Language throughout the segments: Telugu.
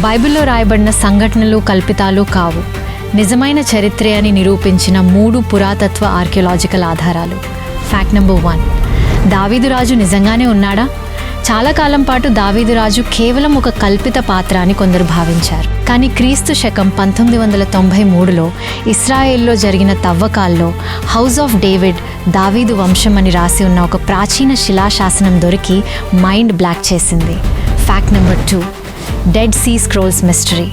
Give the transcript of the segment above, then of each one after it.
బైబిల్లో రాయబడిన సంఘటనలు కల్పితాలు కావు, నిజమైన చరిత్రే అని నిరూపించిన 3 పురాతత్వ ఆర్కియలాజికల్ ఆధారాలు. ఫ్యాక్ట్ నెంబర్ 1, దావీదు రాజు నిజంగానే ఉన్నాడా? చాలా కాలం పాటు దావీదు రాజు కేవలం ఒక కల్పిత పాత్ర అని కొందరు భావించారు. కానీ క్రీస్తు శకం 1993లో ఇస్రాయేల్లో జరిగిన తవ్వకాల్లో హౌస్ ఆఫ్ డేవిడ్ దావీదు వంశం అని రాసి ఉన్న ఒక ప్రాచీన శిలాశాసనం దొరికి మైండ్ బ్లాక్ చేసింది. Fact number 2, dead sea scrolls mystery.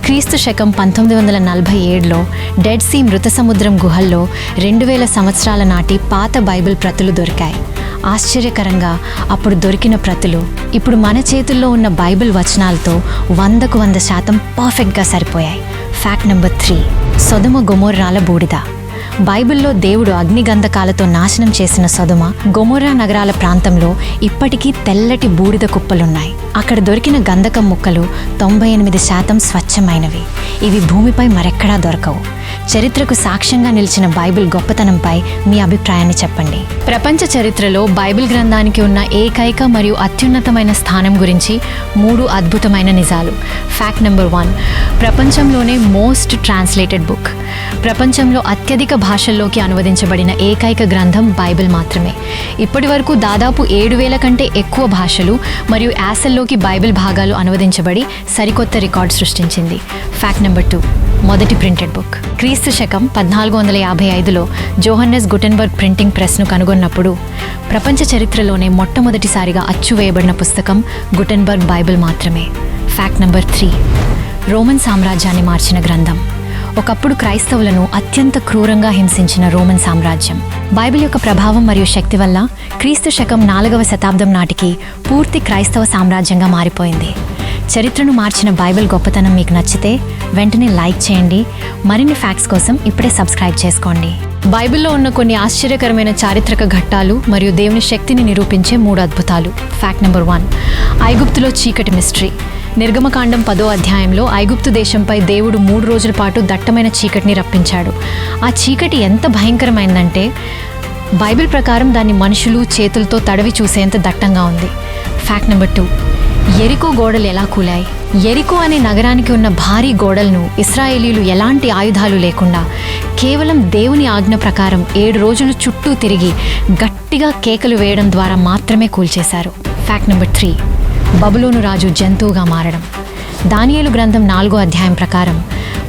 క్రీస్తు శకం 1947లో డెడ్ సీ మృత సముద్రం గుహల్లో 2000 సంవత్సరాల నాటి పాత బైబిల్ ప్రతులు దొరికాయి. ఆశ్చర్యకరంగా అప్పుడు దొరికిన ప్రతులు ఇప్పుడు మన చేతుల్లో ఉన్న బైబిల్ వచనాలతో 100కు 100% పర్ఫెక్ట్గా సరిపోయాయి. ఫ్యాక్ట్ నెంబర్ 3, సొదొమ గొమొర్రాల బూడిద. బైబిల్లో దేవుడు అగ్నిగంధకాలతో నాశనం చేసిన సొదొమ గొమొర్రా నగరాల ప్రాంతంలో ఇప్పటికీ తెల్లటి బూడిద కుప్పలున్నాయి. అక్కడ దొరికిన గంధకం ముక్కలు 98% స్వచ్ఛమైనవి. ఇవి భూమిపై మరెక్కడా దొరకవు. చరిత్రకు సాక్ష్యంగా నిలిచిన బైబిల్ గొప్పతనంపై మీ అభిప్రాయాన్ని చెప్పండి. ప్రపంచ చరిత్రలో బైబిల్ గ్రంథానికి ఉన్న ఏకైక మరియు అత్యున్నతమైన స్థానం గురించి 3 అద్భుతమైన నిజాలు. ఫ్యాక్ట్ నెంబర్ 1, ప్రపంచంలోనే మోస్ట్ ట్రాన్స్లేటెడ్ బుక్. ప్రపంచంలో అత్యధిక భాషల్లోకి అనువదించబడిన ఏకైక గ్రంథం బైబిల్ మాత్రమే. ఇప్పటి వరకు దాదాపు 7000 కంటే ఎక్కువ భాషలు మరియు యాసల్లోకి బైబిల్ భాగాలు అనువదించబడి సరికొత్త రికార్డ్ సృష్టించింది. ఫ్యాక్ట్ నెంబర్ 2, మొదటి ప్రింటెడ్ బుక్. క్రీస్తు శకం 1455లో జోహన్నెస్ గుటెన్బర్గ్ ప్రింటింగ్ ప్రెస్ను కనుగొన్నప్పుడు ప్రపంచ చరిత్రలోనే మొట్టమొదటిసారిగా అచ్చువేయబడిన పుస్తకం గుటెన్బర్గ్ బైబిల్ మాత్రమే. ఫ్యాక్ట్ నెంబర్ 3, రోమన్ సామ్రాజ్యాన్ని మార్చిన గ్రంథం. ఒకప్పుడు క్రైస్తవులను అత్యంత క్రూరంగా హింసించిన రోమన్ సామ్రాజ్యం బైబిల్ యొక్క ప్రభావం మరియు శక్తి వల్ల క్రీస్తు శకం 4వ శతాబ్దం నాటికి పూర్తి క్రైస్తవ సామ్రాజ్యంగా మారిపోయింది. చరిత్రను మార్చిన బైబిల్ గొప్పతనం మీకు నచ్చితే వెంటనే లైక్ చేయండి. మరిన్ని ఫ్యాక్ట్స్ కోసం ఇప్పుడే సబ్స్క్రైబ్ చేసుకోండి. బైబిల్లో ఉన్న కొన్ని ఆశ్చర్యకరమైన చారిత్రక ఘట్టాలు మరియు దేవుని శక్తిని నిరూపించే 3 అద్భుతాలు. ఫ్యాక్ట్ నెంబర్ 1, ఐగుప్తులో చీకటి మిస్టరీ. నిర్గమకాండం 10వ అధ్యాయంలో ఐగుప్తు దేశంపై దేవుడు 3 రోజుల పాటు దట్టమైన చీకటిని రప్పించాడు. ఆ చీకటి ఎంత భయంకరమైందంటే బైబిల్ ప్రకారం దాన్ని మనుషులు చేతులతో తడవి చూసేంత దట్టంగా ఉంది. ఫ్యాక్ట్ నెంబర్ 2, యెరికో గోడలు ఎలా కూలాయి. యెరికో అనే నగరానికి ఉన్న భారీ గోడలను ఇశ్రాయేలీలు ఎలాంటి ఆయుధాలు లేకుండా కేవలం దేవుని ఆజ్ఞ ప్రకారం 7 రోజులు చుట్టూ తిరిగి గట్టిగా కేకలు వేయడం ద్వారా మాత్రమే కూల్చేశారు. ఫ్యాక్ట్ నెంబర్ 3, బబులోను రాజు జంతువుగా మారడం. దానియేలు గ్రంథం 4వ అధ్యాయం ప్రకారం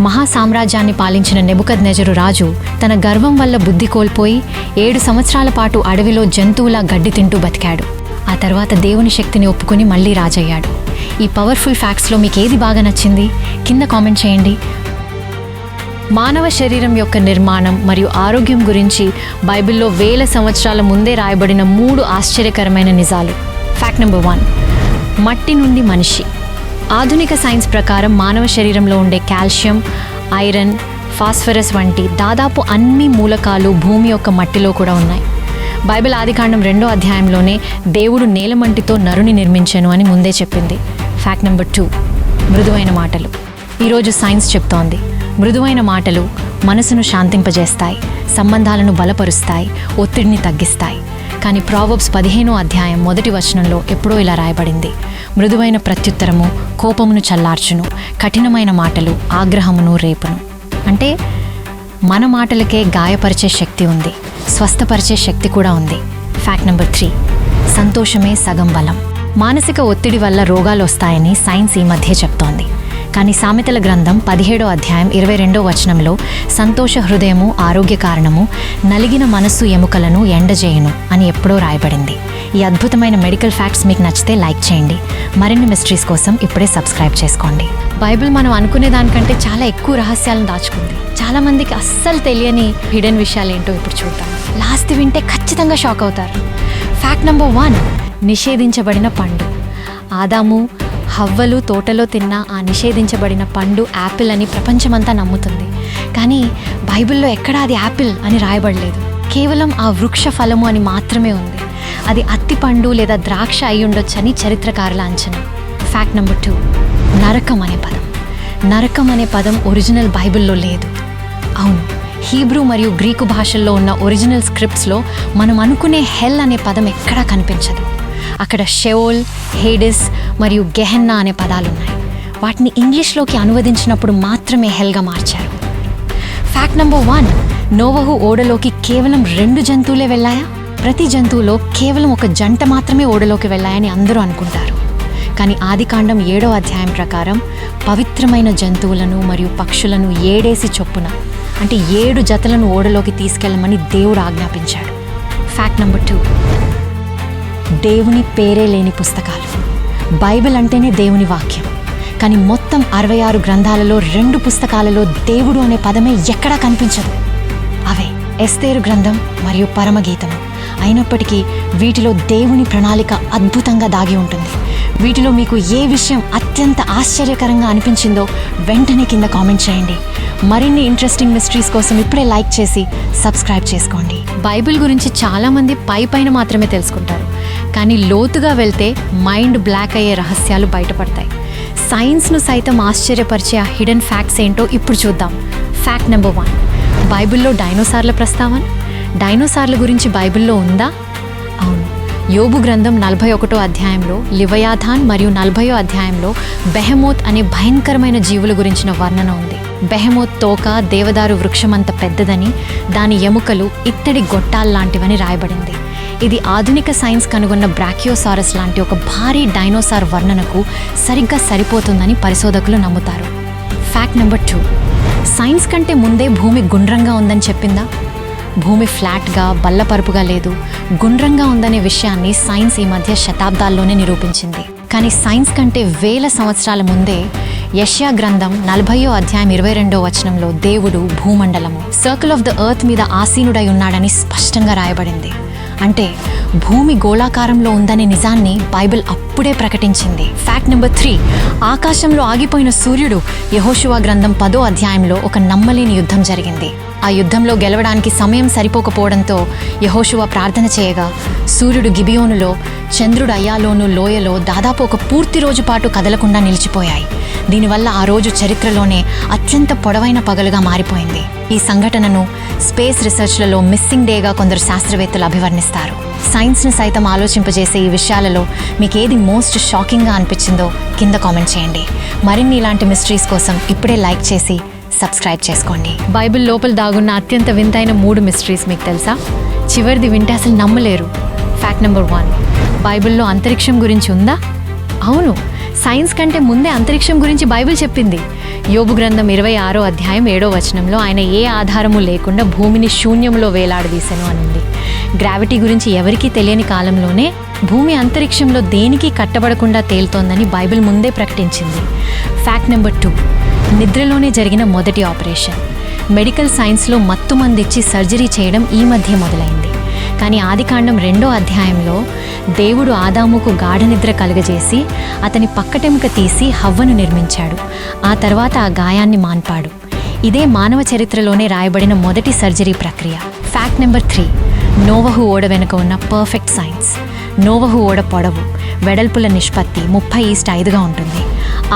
మహా సామ్రాజ్యాన్ని పాలించిన నెబుకద్నెజరు రాజు తన గర్వం వల్ల బుద్ధి కోల్పోయి 7 సంవత్సరాల పాటు అడవిలో జంతువులా గడ్డి తింటూ బతికాడు. ఆ తర్వాత దేవుని శక్తిని ఒప్పుకొని మళ్ళీ రాజయ్యాడు. ఈ పవర్ఫుల్ ఫ్యాక్ట్స్లో మీకు ఏది బాగా నచ్చింది కింద కామెంట్ చేయండి. మానవ శరీరం యొక్క నిర్మాణం మరియు ఆరోగ్యం గురించి బైబిల్లో 1000 సంవత్సరాల ముందే రాయబడిన 3 ఆశ్చర్యకరమైన నిజాలు. ఫ్యాక్ట్ నెంబర్ 1, మట్టి నుండి మనిషి. ఆధునిక సైన్స్ ప్రకారం మానవ శరీరంలో ఉండే కాల్షియం, ఐరన్, ఫాస్ఫరస్ వంటి దాదాపు అన్ని మూలకాలు భూమి యొక్క మట్టిలో కూడా ఉన్నాయి. బైబిల్ ఆదికాండం 2వ అధ్యాయంలోనే దేవుడు నేలమంటితో నరుని నిర్మించాను అని ముందే చెప్పింది. ఫ్యాక్ట్ నెంబర్ 2, మృదువైన మాటలు. ఈరోజు సైన్స్ చెప్తోంది మృదువైన మాటలు మనసును శాంతింపజేస్తాయి, సంబంధాలను బలపరుస్తాయి, ఒత్తిడిని తగ్గిస్తాయి. కానీ ప్రావర్బ్స్ 15వ అధ్యాయం 1వ వచనంలో ఎప్పుడో ఇలా రాయబడింది, మృదువైన ప్రత్యుత్తరము కోపమును చల్లార్చును, కఠినమైన మాటలు ఆగ్రహమును రేపును. అంటే మన మాటలకే గాయపరిచే శక్తి ఉంది, స్వస్థపరిచే శక్తి కూడా ఉంది. ఫ్యాక్ట్ నెంబర్ 3, సంతోషమే సగం బలం. మానసిక ఒత్తిడి వల్ల రోగాలు వస్తాయని సైన్స్ ఈ మధ్య చెప్తోంది. కానీ సామెతల గ్రంథం 17వ అధ్యాయం 22వ వచనంలో సంతోష హృదయము ఆరోగ్య కారణము, నలిగిన మనస్సు ఎముకలను ఎండజేయును అని ఎప్పుడో రాయబడింది. ఈ అద్భుతమైన మెడికల్ ఫ్యాక్ట్స్ మీకు నచ్చితే లైక్ చేయండి. మరిన్ని మిస్టరీస్ కోసం ఇప్పుడే సబ్స్క్రైబ్ చేసుకోండి. బైబిల్ మనం అనుకునే దానికంటే చాలా ఎక్కువ రహస్యాలను దాచుకుంది. చాలామందికి అస్సలు తెలియని హిడెన్ విషయాలు ఏంటో ఇప్పుడు చూద్దాం. లాస్ట్ వింటే ఖచ్చితంగా షాక్ అవుతారు. ఫ్యాక్ట్ నెంబర్ 1, నిషేధించబడిన పండు. ఆదాము హవ్వలు తోటలో తిన్న ఆ నిషేధించబడిన పండు యాపిల్ అని ప్రపంచమంతా నమ్ముతుంది. కానీ బైబిల్లో ఎక్కడా అది యాపిల్ అని రాయబడలేదు. కేవలం ఆ వృక్ష ఫలము అని మాత్రమే ఉంది. అది అత్తి పండు లేదా ద్రాక్ష అయి ఉండొచ్చని చరిత్రకారుల అంచనా. ఫ్యాక్ట్ నెంబర్ 2, నరకం అనే పదం. నరకం అనే పదం ఒరిజినల్ బైబిల్లో లేదు. అవును, హీబ్రూ మరియు గ్రీకు భాషల్లో ఉన్న ఒరిజినల్ స్క్రిప్ట్స్లో మనం అనుకునే హెల్ అనే పదం ఎక్కడా కనిపించదు. అక్కడ షెఓల్, హేడిస్ మరియు గెహెన్నా అనే పదాలున్నాయి. వాటిని ఇంగ్లీష్లోకి అనువదించినప్పుడు మాత్రమే హెల్గా మార్చారు. ఫ్యాక్ట్ నెంబర్ 1, నోవహు ఓడలోకి కేవలం 2 జంతువులే వెళ్ళాయా? ప్రతి జంతువులో కేవలం ఒక జంట మాత్రమే ఓడలోకి వెళ్ళాయని అందరూ అనుకుంటారు. కానీ ఆదికాండం 7వ అధ్యాయం ప్రకారం పవిత్రమైన జంతువులను మరియు పక్షులను 7 చొప్పున అంటే 7 జతలను ఓడలోకి తీసుకెళ్లమని దేవుడు ఆజ్ఞాపించాడు. ఫ్యాక్ట్ నెంబర్ 2, దేవుని పేరే లేని పుస్తకాలు. బైబిల్ అంటేనే దేవుని వాక్యం, కానీ మొత్తం 66 గ్రంథాలలో 2 పుస్తకాలలో దేవుడు అనే పదమే ఎక్కడా కనిపించదు. అవే ఎస్తేరు గ్రంథం మరియు పరమగీతము. అయినప్పటికీ వీటిలో దేవుని ప్రణాళిక అద్భుతంగా దాగి ఉంటుంది. వీటిలో మీకు ఏ విషయం అత్యంత ఆశ్చర్యకరంగా అనిపించిందో వెంటనే కింద కామెంట్ చేయండి. మరిన్ని ఇంట్రెస్టింగ్ మిస్టరీస్ కోసం ఇప్పుడే లైక్ చేసి సబ్స్క్రైబ్ చేసుకోండి. బైబిల్ గురించి చాలామంది పైన మాత్రమే తెలుసుకుంటారు, కానీ లోతుగా వెళ్తే మైండ్ బ్లాక్ అయ్యే రహస్యాలు బయటపడతాయి. సైన్స్ను సైతం ఆశ్చర్యపరిచే ఆ హిడెన్ ఫ్యాక్ట్స్ ఏంటో ఇప్పుడు చూద్దాం. ఫ్యాక్ట్ నెంబర్ 1, బైబిల్లో డైనోసార్ల ప్రస్తావన. డైనోసార్ల గురించి బైబిల్లో ఉందా? అవును. యోబు గ్రంథం 41వ అధ్యాయంలో లివయాథాన్ మరియు 40వ అధ్యాయంలో బెహెమోత్ అనే భయంకరమైన జీవుల గురించిన వర్ణన ఉంది. బెహెమోత్ తోక దేవదారు వృక్షమంత పెద్దదని, దాని ఎముకలు ఇత్తడి గొట్టాల్లాంటివని రాయబడింది. ఇది ఆధునిక సైన్స్ కనుగొన్న బ్రాకియోసారస్ లాంటి ఒక భారీ డైనోసార్ వర్ణనకు సరిగ్గా సరిపోతుందని పరిశోధకులు నమ్ముతారు. ఫ్యాక్ట్ నెంబర్ 2, సైన్స్ కంటే ముందే భూమి గుండ్రంగా ఉందని చెప్పిందా? భూమి ఫ్లాట్గా బల్లపరుపుగా లేదు, గుండ్రంగా ఉందనే విషయాన్ని సైన్స్ ఈ మధ్య శతాబ్దాల్లోనే నిరూపించింది. కానీ సైన్స్ కంటే 1000 సంవత్సరాల ముందే యెషయా గ్రంథం 40వ అధ్యాయం 22వ వచనంలో దేవుడు భూమండలము సర్కిల్ ఆఫ్ ద ఎర్త్ మీద ఆసీనుడై ఉన్నాడని స్పష్టంగా రాయబడింది. అంటే భూమి గోళాకారంలో ఉందనే నిజాన్ని బైబిల్ అప్పుడే ప్రకటించింది. ఫ్యాక్ట్ నెంబర్ 3, ఆకాశంలో ఆగిపోయిన సూర్యుడు. యెహోషువ గ్రంథం 10వ అధ్యాయంలో ఒక నమ్మలేని యుద్ధం జరిగింది. ఆ యుద్ధంలో గెలవడానికి సమయం సరిపోకపోవడంతో యెహోషువ ప్రార్థన చేయగా సూర్యుడు గిబియోనులో, చంద్రుడు అయ్యాలోను లోయలో దాదాపు ఒక పూర్తి రోజు పాటు కదలకుండా నిలిచిపోయాయి. దీనివల్ల ఆ రోజు చరిత్రలోనే అత్యంత పొడవైన పగలుగా మారిపోయింది. ఈ సంఘటనను స్పేస్ రీసెర్చ్లలో మిస్సింగ్ డేగా కొందరు శాస్త్రవేత్తలు అభివర్ణిస్తారు. సైన్స్ని సైతం ఆలోచింపజేసే ఈ విషయాలలో మీకు ఏది మోస్ట్ షాకింగ్గా అనిపించిందో కింద కామెంట్ చేయండి. మరిన్ని ఇలాంటి మిస్టరీస్ కోసం ఇప్పుడే లైక్ చేసి సబ్స్క్రైబ్ చేసుకోండి. బైబిల్ లోపల దాగున్న అత్యంత వింతైన 3 మిస్టరీస్ మీకు తెలుసా? చివరిది వింటే అసలు నమ్మలేరు. ఫ్యాక్ట్ నెంబర్ 1, బైబిల్లో అంతరిక్షం గురించి ఉందా? అవును. సైన్స్ కంటే ముందే అంతరిక్షం గురించి బైబిల్ చెప్పింది. యోబు గ్రంథం 26వ అధ్యాయం 7వ వచనంలో ఆయన ఏ ఆధారము లేకుండా భూమిని శూన్యంలో వేలాడదీసెను అనింది. గ్రావిటీ గురించి ఎవరికీ తెలియని కాలంలోనే భూమి అంతరిక్షంలో దేనికి కట్టబడకుండా తేలుతోందని బైబిల్ ముందే ప్రకటించింది. ఫ్యాక్ట్ నెంబర్ 2, నిద్రలోనే జరిగిన మొదటి ఆపరేషన్. మెడికల్ సైన్స్లో మత్తుమందిచ్చి సర్జరీ చేయడం ఈ మధ్య మొదలైంది. కానీ ఆదికాండం 2వ అధ్యాయంలో దేవుడు ఆదాముకు గాఢ నిద్ర కలుగజేసి అతని పక్కటెముక తీసి హవ్వను నిర్మించాడు. ఆ తర్వాత ఆ గాయాన్ని మాన్పాడు. ఇదే మానవ చరిత్రలోనే రాయబడిన మొదటి సర్జరీ ప్రక్రియ. ఫ్యాక్ట్ నెంబర్ 3, నోవహు ఓడ వెనుక ఉన్న పర్ఫెక్ట్ సైన్స్. నోవహు ఓడ పొడవు, వెడల్పుల నిష్పత్తి 30:5గా ఉంటుంది.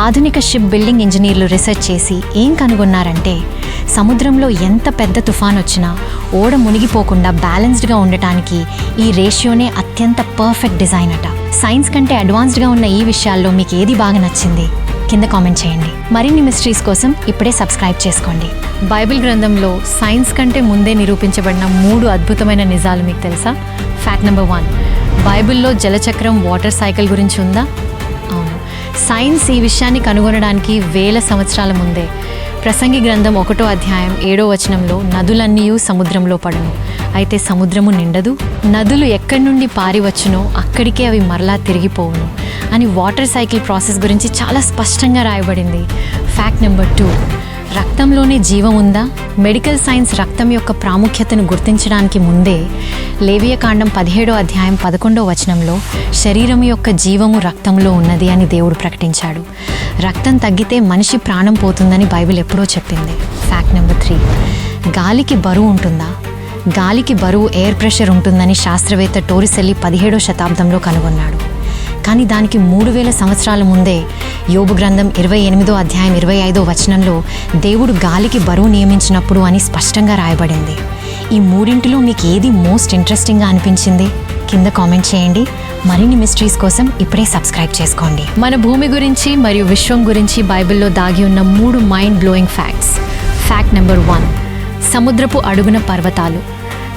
ఆధునిక షిప్ బిల్డింగ్ ఇంజనీర్లు రీసెర్చ్ చేసి ఏం కనుగొన్నారంటే సముద్రంలో ఎంత పెద్ద తుఫాన్ వచ్చినా ఓడ మునిగిపోకుండా బ్యాలెన్స్డ్గా ఉండటానికి ఈ రేషియోనే అత్యంత పర్ఫెక్ట్ డిజైన్ అట. సైన్స్ కంటే అడ్వాన్స్డ్గా ఉన్న ఈ విషయాల్లో మీకు ఏది బాగా నచ్చింది కింద కామెంట్ చేయండి. మరిన్ని మిస్టరీస్ కోసం ఇప్పుడే సబ్స్క్రైబ్ చేసుకోండి. బైబిల్ గ్రంథంలో సైన్స్ కంటే ముందే నిరూపించబడిన 3 అద్భుతమైన నిజాలు మీకు తెలుసా? ఫ్యాక్ట్ నెంబర్ 1, బైబిల్లో జలచక్రం వాటర్ సైకిల్ గురించి ఉందా? అవును. సైన్స్ ఈ విషయాన్ని కనుగొనడానికి 1000 సంవత్సరాల ముందే ప్రసంగి గ్రంథం 1వ అధ్యాయం 7వ వచనంలో నదులన్నీ సముద్రంలో పడును, అయితే సముద్రము నిండదు. నదులు ఎక్కడి నుండి పారి వచ్చునో అక్కడికే అవి మరలా తిరిగిపోవును అని వాటర్ సైకిల్ ప్రాసెస్ గురించి చాలా స్పష్టంగా రాయబడింది. ఫ్యాక్ట్ నెంబర్ 2, రక్తంలోనే జీవం ఉందా? మెడికల్ సైన్స్ రక్తం యొక్క ప్రాముఖ్యతను గుర్తించడానికి ముందే లేవియకాండం 17వ అధ్యాయం 11వ వచనంలో శరీరం యొక్క జీవము రక్తంలో ఉన్నది అని దేవుడు ప్రకటించాడు. రక్తం తగ్గితే మనిషి ప్రాణం పోతుందని బైబిల్ ఎప్పుడో చెప్పింది. ఫ్యాక్ట్ నెంబర్ 3, గాలికి బరువు ఉంటుందా? గాలికి బరువు ఎయిర్ ప్రెషర్ ఉంటుందని శాస్త్రవేత్త టోరిసెల్లి 17వ శతాబ్దంలో కనుగొన్నాడు. కానీ దానికి 3000 సంవత్సరాల ముందే యోబు గ్రంథం 28వ అధ్యాయం 25వ వచనంలో దేవుడు గాలికి బరువు నియమించినప్పుడు అని స్పష్టంగా రాయబడింది. ఈ 3లో మీకు ఏది మోస్ట్ ఇంట్రెస్టింగ్గా అనిపించింది కింద కామెంట్ చేయండి. మరిన్ని మిస్టరీస్ కోసం ఇప్పుడే సబ్స్క్రైబ్ చేసుకోండి. మన భూమి గురించి మరియు విశ్వం గురించి బైబిల్లో దాగి ఉన్న 3 mind blowing facts. Fact number 1, సముద్రపు అడుగున పర్వతాలు.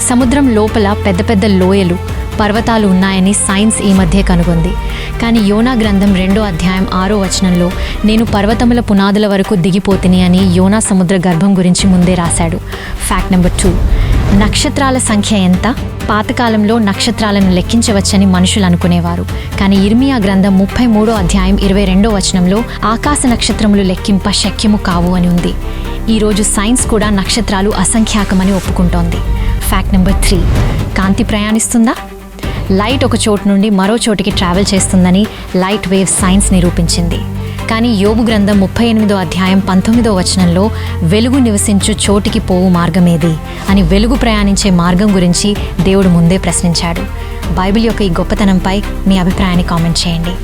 సముద్రం లోపల పెద్ద పెద్ద లోయలు, పర్వతాలు ఉన్నాయని సైన్స్ ఈ మధ్య కనుగొంది. కానీ యోనా గ్రంథం 2వ అధ్యాయం 6వ వచనంలో నేను పర్వతముల పునాదుల వరకు దిగిపోతిని అని యోనా సముద్ర గర్భం గురించి ముందే రాశాడు. ఫ్యాక్ట్ నెంబర్ 2, నక్షత్రాల సంఖ్య ఎంత? పాతకాలంలో నక్షత్రాలను లెక్కించవచ్చని మనుషులు అనుకునేవారు. కానీ ఇర్మియా గ్రంథం 33వ అధ్యాయం 22వ వచనంలో ఆకాశ నక్షత్రములు లెక్కింప శక్యము కావు అని ఉంది. ఈరోజు సైన్స్ కూడా నక్షత్రాలు అసంఖ్యాకమని ఒప్పుకుంటోంది. ఫ్యాక్ట్ నెంబర్ 3, కాంతి ప్రయాణిస్తుందా? లైట్ ఒక చోటు నుండి మరో చోటికి ట్రావెల్ చేస్తుందని లైట్ వేవ్ సైన్స్ నిరూపించింది. కానీ యోబు గ్రంథం 38వ అధ్యాయం 19వ వచనంలో వెలుగు నివసించు చోటికి పోవు మార్గమేది అని వెలుగు ప్రయాణించే మార్గం గురించి దేవుడు ముందే ప్రశ్నించాడు. బైబిల్ యొక్క ఈ గొప్పతనంపై మీ అభిప్రాయాన్ని కామెంట్ చేయండి.